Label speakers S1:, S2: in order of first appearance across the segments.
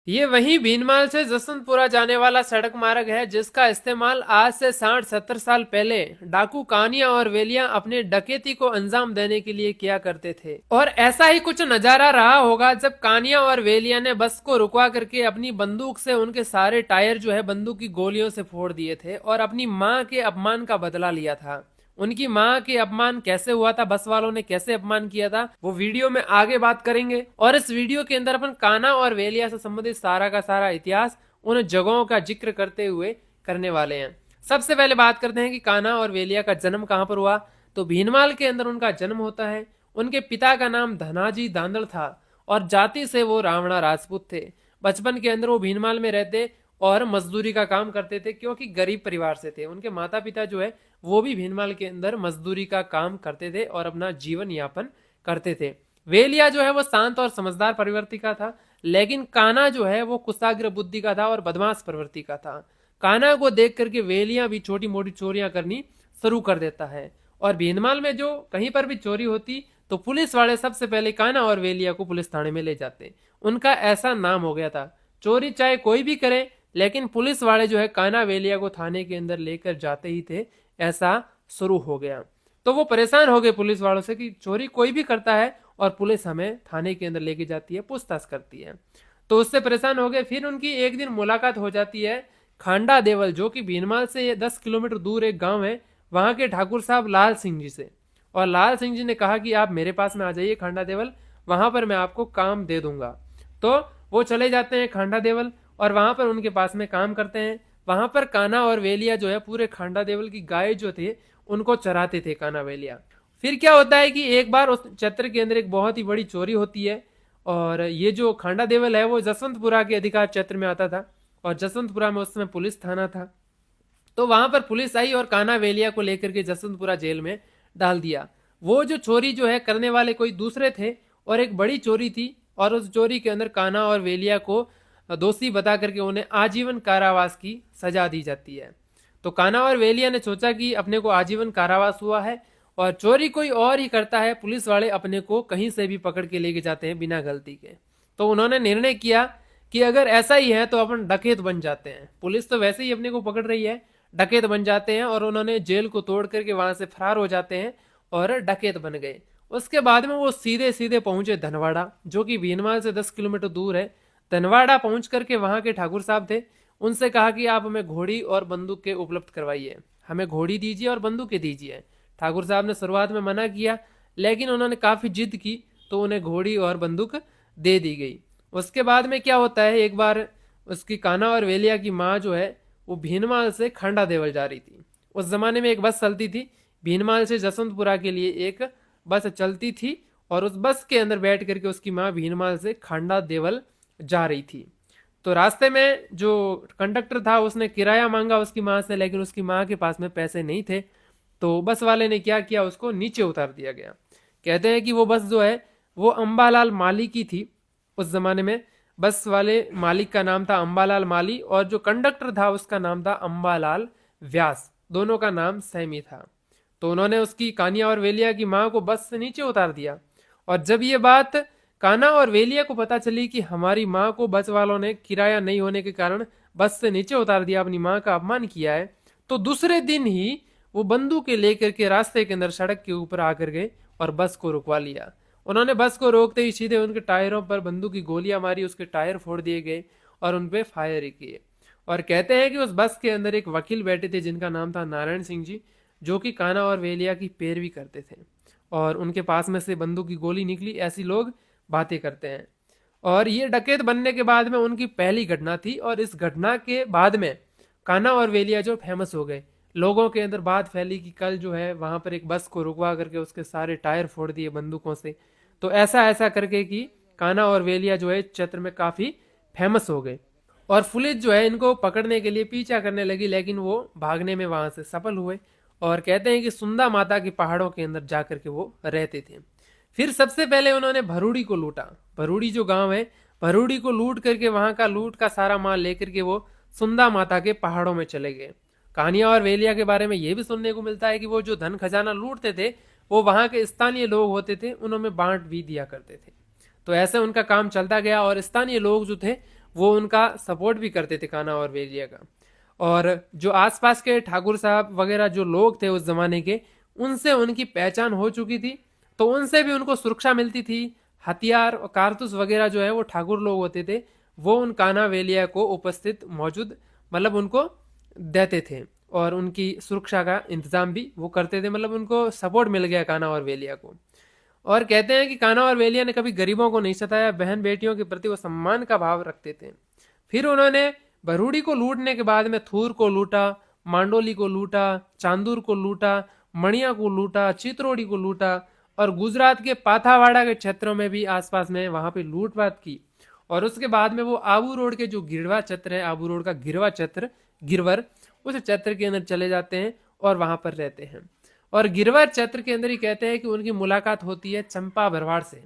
S1: ये वही भीनमाल से जसवंतपुरा जाने वाला सड़क मार्ग है जिसका इस्तेमाल आज से 60-70 साल पहले डाकू कानिया और वेलिया अपने डकैती को अंजाम देने के लिए किया करते थे। और ऐसा ही कुछ नजारा रहा होगा जब कानिया और वेलिया ने बस को रुकवा करके अपनी बंदूक से उनके सारे टायर जो है बंदूक की गोलियों से फोड़ दिए थे और अपनी माँ के अपमान का बदला लिया था। उनकी माँ के अपमान कैसे हुआ था, बस वालों ने कैसे अपमान किया था, वो वीडियो में आगे बात करेंगे। और इस वीडियो के अंदर अपन कान्हा और वेलिया से संबंधित सारा का सारा इतिहास उन जगहों का जिक्र करते हुए करने वाले हैं। सबसे पहले बात करते हैं कि कान्हा और वेलिया का जन्म कहाँ पर हुआ। तो भीनमाल के अंदर उनका जन्म होता है। उनके पिता का नाम धनाजी दांदड़ था और जाति से वो रावणा राजपूत थे। बचपन के अंदर वो भीनमाल में रहते और मजदूरी का काम करते थे क्योंकि गरीब परिवार से थे। उनके माता पिता जो है वो भी भीनमाल के अंदर मजदूरी का काम करते थे और अपना जीवन यापन करते थे। वेलिया जो है वो शांत और समझदार प्रवृत्ति का था, लेकिन कान्हा जो है वो कुशाग्र बुद्धि का था और बदमाश प्रवृत्ति का था। कान्हा को देख करके वेलिया भी छोटी मोटी चोरियां करनी शुरू कर देता है और भीनमाल में जो कहीं पर भी चोरी होती तो पुलिस वाले सबसे पहले कान्हा और वेलिया को पुलिस थाने में ले जाते। उनका ऐसा नाम हो गया था, चोरी चाहे कोई भी करे लेकिन पुलिस वाले जो है कान्हा वेलिया को थाने के अंदर लेकर जाते ही थे, ऐसा शुरू हो गया। तो वो परेशान हो गए पुलिस वालों से कि चोरी कोई भी करता है और पुलिस हमें थाने के अंदर लेके जाती है, पूछताछ करती है। तो उससे परेशान हो गए। फिर उनकी एक दिन मुलाकात हो जाती है खांडा देवल, जो कि भीनमाल से 10 किलोमीटर दूर एक गांव है, वहां के ठाकुर साहब लाल सिंह जी से। और लाल सिंह जी ने कहा कि आप मेरे पास में आ जाइए खांडा देवल, वहां पर मैं आपको काम दे दूंगा। तो वो चले जाते हैं खांडा देवल और वहां पर उनके पास में काम करते हैं। वहां पर कान्हा और वेलिया जो है पूरे खांडा देवल की गाय जो थे उनको चराते थे कान्हा वेलिया। फिर क्या होता है कि एक बार उस क्षेत्र के अंदर एक बहुत ही बड़ी चोरी होती है और ये जो खांडा देवल है वो जसवंतपुरा के अधिकार क्षेत्र में आता था और जसवंतपुरा में उस समय पुलिस थाना था। तो वहां पर पुलिस आई और कान्हा वेलिया को लेकर के जसवंतपुरा जेल में डाल दिया। वो जो चोरी जो है करने वाले कोई दूसरे थे और एक बड़ी चोरी थी और उस चोरी के अंदर कान्हा और वेलिया को दोषी बता करके उन्हें आजीवन कारावास की सजा दी जाती है। तो कान्हा और वेलिया ने सोचा कि अपने को आजीवन कारावास हुआ है और चोरी कोई और ही करता है, पुलिस वाले अपने को कहीं से भी पकड़ के लेके जाते हैं बिना गलती के। तो उन्होंने निर्णय किया कि अगर ऐसा ही है तो अपन डकैत बन जाते हैं। पुलिस तो वैसे ही अपने को पकड़ रही है, डकैत बन जाते हैं और उन्होंने जेल को तोड़ करके वहां से फरार हो जाते हैं और डकैत बन गए। उसके बाद में वो सीधे सीधे पहुंचे धनवाड़ा, जो कि भीनमाल से 10 किलोमीटर दूर है। धनवाड़ा पहुंच करके वहां के ठाकुर साहब थे, उनसे कहा कि आप हमें घोड़ी और बंदूक के उपलब्ध करवाइए, हमें घोड़ी दीजिए और बंदूकें दीजिए। ठाकुर साहब ने शुरुआत में मना किया लेकिन उन्होंने काफी जिद की तो उन्हें घोड़ी और बंदूक दे दी गई। उसके बाद में क्या होता है, एक बार उसकी कान्हा और वेलिया की माँ जो है वो भीनमाल से खांडा देवल जा रही थी। उस जमाने में एक बस चलती थी भीनमाल से जसवंतपुरा के लिए, एक बस चलती थी और उस बस के अंदर बैठ करके उसकी माँ भीनमाल से खांडा देवल जा रही थी। तो रास्ते में जो कंडक्टर था उसने किराया मांगा उसकी माँ से, लेकिन उसकी माँ के पास में पैसे नहीं थे। तो बस वाले ने क्या किया, उसको नीचे उतार दिया गया। कहते हैं कि वो बस जो है वो अंबालाल माली की थी। उस जमाने में बस वाले मालिक का नाम था अंबालाल माली और जो कंडक्टर था उसका नाम था अंबालाल व्यास, दोनों का नाम सेम ही था। तो उन्होंने उसकी कान्हा और वेलिया की माँ को बस से नीचे उतार दिया। और जब ये बात कान्हा और वेलिया को पता चली कि हमारी माँ को बस वालों ने किराया नहीं होने के कारण बस से नीचे उतार दिया, अपनी माँ का अपमान किया है, तो दूसरे दिन ही वो बंदूकें लेकर के रास्ते के अंदर सड़क के ऊपर आकर गए और बस को रुकवा लिया। उन्होंने बस को रोकते ही सीधे उनके टायरों पर बंदूक की गोलियां मारी, उसके टायर फोड़ दिए गए और उनपे फायर किए। और कहते हैं कि उस बस के अंदर एक वकील बैठे थे जिनका नाम था नारायण सिंह जी, जो कि कान्हा और वेलिया की पैरवी करते थे और उनके पास में से बंदूक की गोली निकली, ऐसी लोग बातें करते हैं। और ये डकैत बनने के बाद में उनकी पहली घटना थी और इस घटना के बाद में कान्हा और वेलिया जो फेमस हो गए। लोगों के अंदर बात फैली कि कल जो है वहां पर एक बस को रुकवा करके उसके सारे टायर फोड़ दिए बंदूकों से। तो ऐसा ऐसा करके कि कान्हा और वेलिया जो है क्षेत्र में काफी फेमस हो गए और पुलिस जो है इनको पकड़ने के लिए पीछा करने लगी, लेकिन वो भागने में वहां से सफल हुए। और कहते हैं कि सुंदा माता के पहाड़ों के अंदर जाकर के वो रहते थे। फिर सबसे पहले उन्होंने भरूड़ी को लूटा। भरूड़ी जो गांव है, भरूड़ी को लूट करके वहां का लूट का सारा माल लेकर के वो सुंदा माता के पहाड़ों में चले गए। कान्हा और वेलिया के बारे में यह भी सुनने को मिलता है कि वो जो धन खजाना लूटते थे वो वहां के स्थानीय लोग होते थे, उन्होंने बांट भी दिया करते थे। तो ऐसे उनका काम चलता गया और स्थानीय लोग जो थे वो उनका सपोर्ट भी करते थे, कान्हा और वेलिया का। और जो आसपास के ठाकुर साहब वगैरह जो लोग थे उस जमाने के, उनसे उनकी पहचान हो चुकी थी, तो उनसे भी उनको सुरक्षा मिलती थी। हथियार और कारतूस वगैरह जो है वो ठाकुर लोग होते थे, वो उन कान्हा वेलिया को उपस्थित मौजूद मतलब उनको देते थे और उनकी सुरक्षा का इंतजाम भी वो करते थे, मतलब उनको सपोर्ट मिल गया कान्हा और वेलिया को। और कहते हैं कि कान्हा और वेलिया ने कभी गरीबों को नहीं सताया, बहन बेटियों के प्रति वो सम्मान का भाव रखते थे। फिर उन्होंने भरूडी को लूटने के बाद में थूर को लूटा, मांडोली को लूटा, चांदूर को लूटा, मणिया को लूटा, चित्रोड़ी को लूटा, और गुजरात के पाथावाड़ा के क्षेत्रों में भी आसपास में वहां पे लूटपाट की। और उसके बाद में वो आबू रोड के जो गिरवा क्षेत्र है, आबू रोड का गिरवा क्षेत्र, गिरवर, उस क्षेत्र के अंदर चले जाते हैं और वहां पर रहते हैं। और गिरवर क्षेत्र के अंदर ही कहते हैं कि उनकी मुलाकात होती है चंपा भरवाड़ से।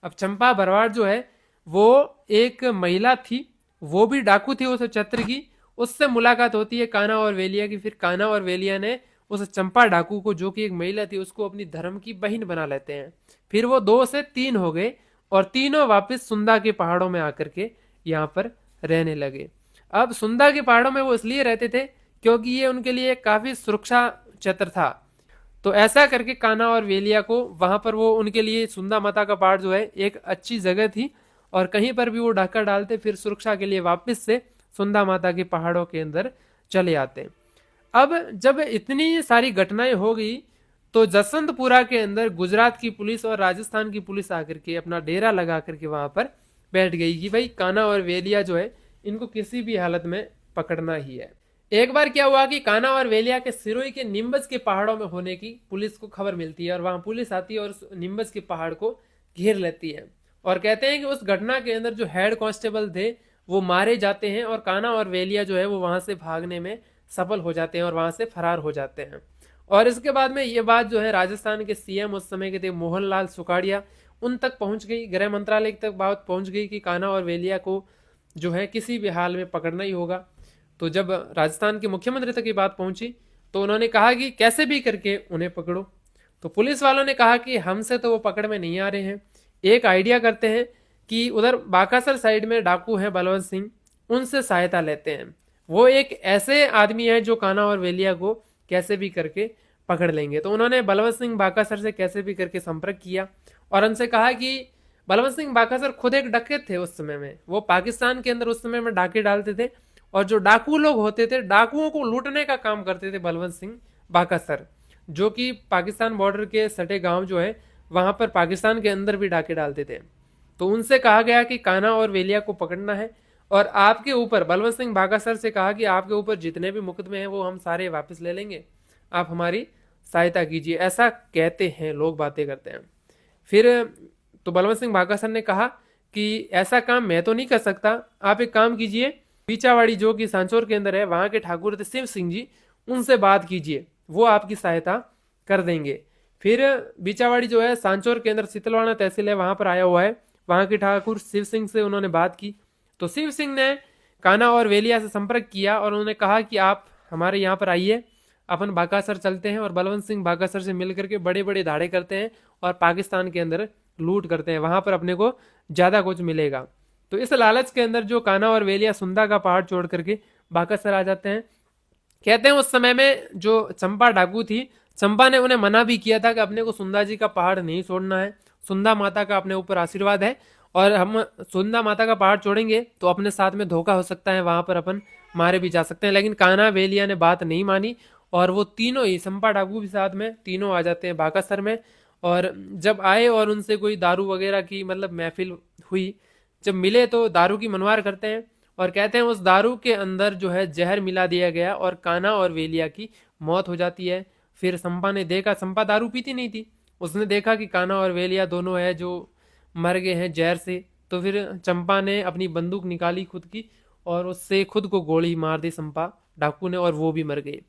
S1: अब चंपा भरवाड़ जो है वो एक महिला थी, वो भी डाकू थी उस क्षेत्र की, उससे मुलाकात होती है कान्हा और वेलिया की। फिर कान्हा और वेलिया ने उस चंपा डाकू को, जो कि एक महिला थी, उसको अपनी धर्म की बहन बना लेते हैं। फिर वो 2 से 3 हो गए और तीनों वापस सुंदा के पहाड़ों में आकर के यहाँ पर रहने लगे। अब सुंदा के पहाड़ों में वो इसलिए रहते थे क्योंकि ये उनके लिए काफी सुरक्षा क्षेत्र था। तो ऐसा करके कान्हा और वेलिया को वहां पर वो, उनके लिए सुंदा माता का पहाड़ जो है एक अच्छी जगह थी, और कहीं पर भी वो डाका डालते फिर सुरक्षा के लिए वापस से सुंदा माता के पहाड़ों के अंदर चले आते। अब जब इतनी सारी घटनाएं हो गई तो जसवंतपुरा के अंदर गुजरात की पुलिस और राजस्थान की पुलिस आकर के अपना डेरा लगा करके वहां पर बैठ गई कि भाई कान्हा और वेलिया जो है इनको किसी भी हालत में पकड़ना ही है। एक बार क्या हुआ कि कान्हा और वेलिया के सिरोही के निम्बस के पहाड़ों में होने की पुलिस को खबर मिलती है, और वहां पुलिस आती है और उस निम्बस के पहाड़ को घेर लेती है। और कहते हैं कि उस घटना के अंदर जो हेड कांस्टेबल थे वो मारे जाते हैं, और कान्हा और वेलिया जो है वो वहां से भागने में सफल हो जाते हैं और वहां से फरार हो जाते हैं। और इसके बाद में ये बात जो है राजस्थान के सीएम उस समय के थे मोहनलाल सुखाड़िया, उन तक पहुंच गई, गृह मंत्रालय तक बात पहुंच गई कि कान्हा और वेलिया को जो है किसी भी हाल में पकड़ना ही होगा। तो जब राजस्थान के मुख्यमंत्री तक ये बात पहुंची तो उन्होंने कहा कि कैसे भी करके उन्हें पकड़ो। तो पुलिस वालों ने कहा कि हमसे तो वो पकड़ में नहीं आ रहे हैं, एक आइडिया करते हैं कि उधर बाकासर साइड में डाकू हैं बलवंत सिंह, उनसे सहायता लेते हैं। वो एक ऐसे आदमी है जो कान्हा और वेलिया को कैसे भी करके पकड़ लेंगे। तो उन्होंने बलवंत सिंह बाकासर से कैसे भी करके संपर्क किया और उनसे कहा कि बलवंत सिंह बाकासर खुद एक डकैत थे उस समय में, वो पाकिस्तान के अंदर उस समय में डाके डालते थे, और जो डाकू लोग होते थे डाकुओं को लूटने का काम करते थे बलवंत सिंह बाकासर, जो कि पाकिस्तान बॉर्डर के सटे गांव जो है वहां पर पाकिस्तान के अंदर भी डाके डालते थे। तो उनसे कहा गया कि कान्हा और वेलिया को पकड़ना है, और आपके ऊपर, बलवंत सिंह बाकासर से कहा कि आपके ऊपर जितने भी मुकदमे हैं वो हम सारे वापस ले लेंगे, आप हमारी सहायता कीजिए, ऐसा कहते हैं लोग, बातें करते हैं। फिर तो बलवंत सिंह बाकासर ने कहा कि ऐसा काम मैं तो नहीं कर सकता, आप एक काम कीजिए, पीचावाड़ी जो कि सांचौर के अंदर है, वहां के ठाकुर थे शिव सिंह जी, उनसे बात कीजिए, वो आपकी सहायता कर देंगे। फिर बीचावाड़ी जो है सांचौर के अंदर शीतलवाड़ा तहसील है, वहां पर आया हुआ है, वहां के ठाकुर शिव सिंह से उन्होंने बात की। तो शिव सिंह ने कान्हा और वेलिया से संपर्क किया और उन्होंने कहा कि आप हमारे यहाँ पर आइए, अपन बाकासर चलते हैं और बलवंत सिंह बाकासर से मिल करके बड़े बड़े धाड़े करते हैं और पाकिस्तान के अंदर लूट करते हैं, वहां पर अपने को ज्यादा कुछ मिलेगा। तो इस लालच के अंदर जो कान्हा और वेलिया सुंदा का पहाड़ छोड़ करके बाकासर आ जाते हैं। कहते हैं उस समय में जो चंपा डाकू थी, चंपा ने उन्हें मना भी किया था कि अपने को सुंदा जी का पहाड़ नहीं छोड़ना है, सुंदा माता का अपने ऊपर आशीर्वाद है, और हम सुंदा माता का पहाड़ छोड़ेंगे तो अपने साथ में धोखा हो सकता है, वहां पर अपन मारे भी जा सकते हैं। लेकिन कान्हा वेलिया ने बात नहीं मानी और वो तीनों ही, चंपा डाकू भी साथ में, तीनों आ जाते हैं बाकासर में। और जब आए और उनसे कोई दारू वगैरह की मतलब महफिल हुई, जब मिले तो दारू की मनवार करते हैं और कहते हैं उस दारू के अंदर जो है जहर मिला दिया गया और कान्हा और वेलिया की मौत हो जाती है। फिर चंपा ने देखा, चंपा दारू पीती नहीं थी, उसने देखा कि कान्हा और वेलिया दोनों है जो मर गए हैं जहर से। तो फिर चंपा ने अपनी बंदूक निकाली खुद की और उससे खुद को गोली मार दी चंपा डाकू ने, और वो भी मर गए।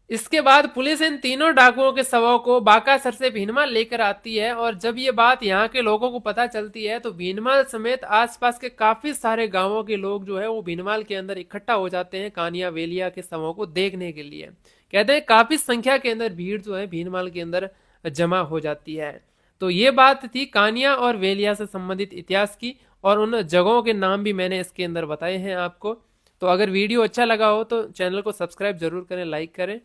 S1: इसके बाद पुलिस इन तीनों डाकुओं के शवों को बाकासर से भीनमाल लेकर आती है, और जब ये बात यहाँ के लोगों को पता चलती है तो भीनमाल समेत आसपास के काफी सारे गांवों के लोग जो है वो भीनमाल के अंदर इकट्ठा हो जाते हैं कान्हा वेलिया के शवों को देखने के लिए। कहते हैं काफी संख्या के अंदर भीड़ जो है भीनमाल के अंदर जमा हो जाती है। तो ये बात थी कान्हा और वेलिया से संबंधित इतिहास की। और उन जगहों के नाम भी मैंने इसके अंदर बताए हैं आपको। तो अगर वीडियो अच्छा लगा हो तो चैनल को सब्सक्राइब जरूर करें, लाइक करें।